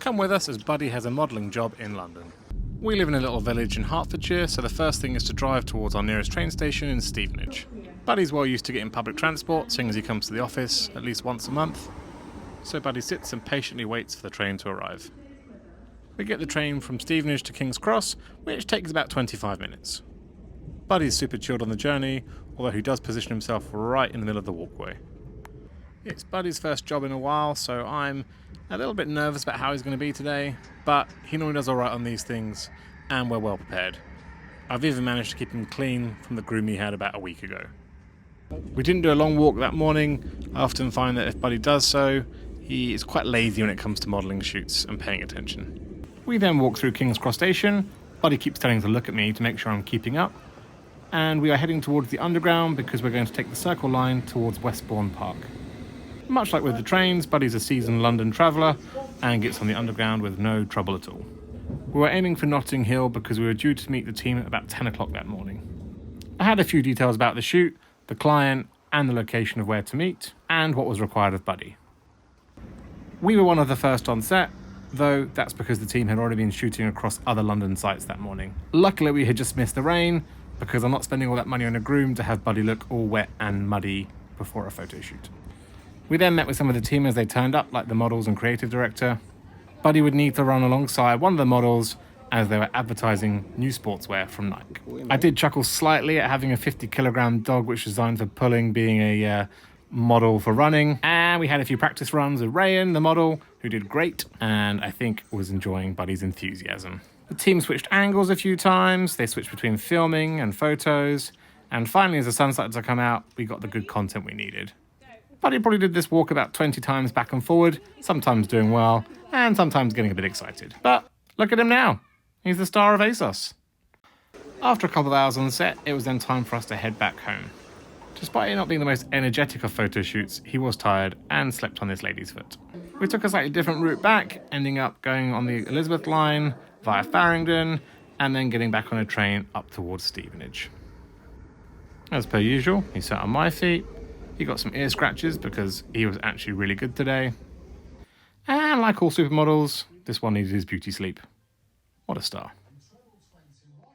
Come with us as Buddy has a modelling job in London. We live in a little village in Hertfordshire, so the first thing is to drive towards our nearest train station in Stevenage. Buddy's well used to getting public transport, seeing as he comes to the office at least once a month. So Buddy sits and patiently waits for the train to arrive. We get the train from Stevenage to King's Cross, which takes about 25 minutes. Buddy's super chilled on the journey, although he does position himself right in the middle of the walkway. It's Buddy's first job in a while, so I'm a little bit nervous about how he's going to be today, but he normally does alright on these things, and we're well prepared. I've even managed to keep him clean from the groom he had about a week ago. We didn't do a long walk that morning. I often find that if Buddy does so, he is quite lazy when it comes to modelling shoots and paying attention. We then walk through King's Cross Station. Buddy keeps telling to look at me to make sure I'm keeping up, and we are heading towards the Underground because we're going to take the Circle Line towards Westbourne Park. Much like with the trains, Buddy's a seasoned London traveller and gets on the Underground with no trouble at all. We were aiming for Notting Hill because we were due to meet the team at about 10 o'clock that morning. I had a few details about the shoot, the client, and the location of where to meet, and what was required of Buddy. We were one of the first on set, though that's because the team had already been shooting across other London sites that morning. Luckily, we had just missed the rain, because I'm not spending all that money on a groom to have Buddy look all wet and muddy before a photo shoot. We then met with some of the team as they turned up, like the models and creative director. Buddy would need to run alongside one of the models as they were advertising new sportswear from Nike. I did chuckle slightly at having a 50-kilogram dog which was designed for pulling being a model for running. And we had a few practice runs with Rayan, the model, who did great and I think was enjoying Buddy's enthusiasm. The team switched angles a few times. They switched between filming and photos. And finally, as the sun started to come out, we got the good content we needed. Buddy probably did this walk about 20 times back and forward, sometimes doing well, and sometimes getting a bit excited. But look at him now. He's the star of ASOS. After a couple of hours on set, it was then time for us to head back home. Despite it not being the most energetic of photo shoots, he was tired and slept on this lady's foot. We took a slightly different route back, ending up going on the Elizabeth line via Farringdon, and then getting back on a train up towards Stevenage. As per usual, he sat on my feet. He got some ear scratches because he was actually really good today. And like all supermodels, this one needed his beauty sleep. What a star.